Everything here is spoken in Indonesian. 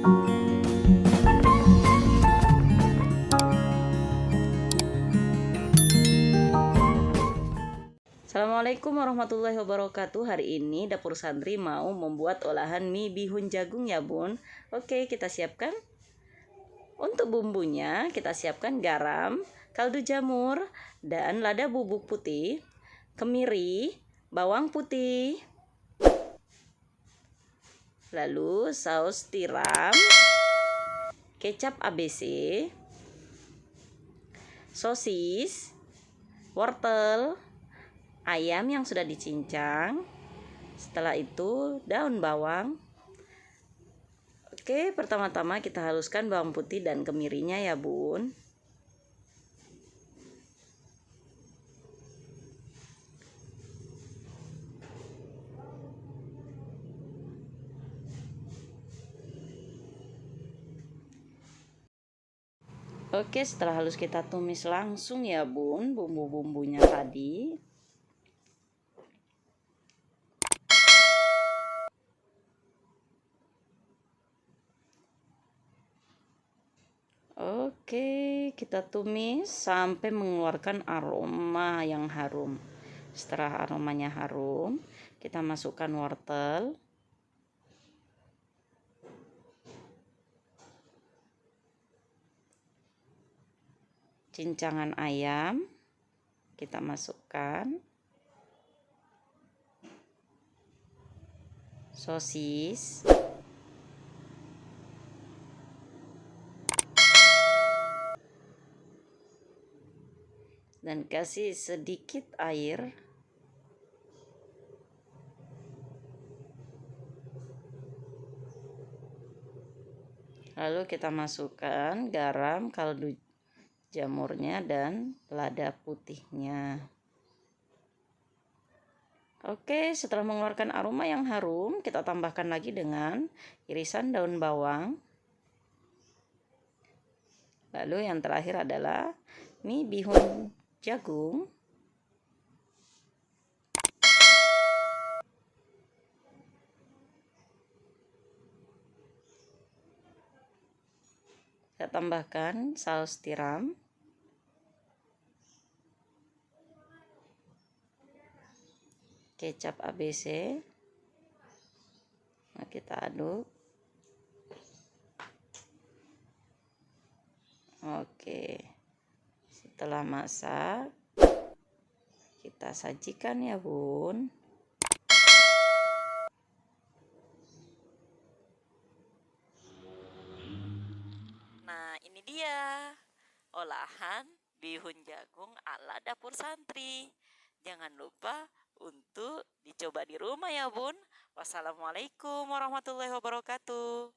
Assalamualaikum warahmatullahi wabarakatuh. Hari ini dapur santri mau membuat olahan mie bihun jagung ya bun. Oke, kita siapkan. Untuk bumbunya kita siapkan garam, kaldu jamur, dan lada bubuk putih, kemiri, bawang putih, lalu saus tiram, kecap ABC, sosis, wortel, ayam yang sudah dicincang. Setelah itu daun bawang. Oke, pertama-tama kita haluskan bawang putih dan kemirinya ya bun. Oke, setelah halus kita tumis langsung ya bun bumbu-bumbunya tadi. Oke, kita tumis sampai mengeluarkan aroma yang harum. Setelah aromanya harum, kita masukkan wortel, cincangan ayam, kita masukkan, sosis, dan kasih sedikit air. Lalu kita masukkan garam, kaldu jamurnya, dan lada putihnya. Oke, setelah mengeluarkan aroma yang harum, kita tambahkan lagi dengan irisan daun bawang. Lalu yang terakhir adalah mie bihun jagung. Saya tambahkan saus tiram, kecap ABC. Nah, kita aduk. Oke, setelah masak kita sajikan ya bun. Nah, ini dia olahan bihun jagung ala dapur santri. Jangan lupa untuk dicoba di rumah ya bun. Wassalamualaikum warahmatullahi wabarakatuh.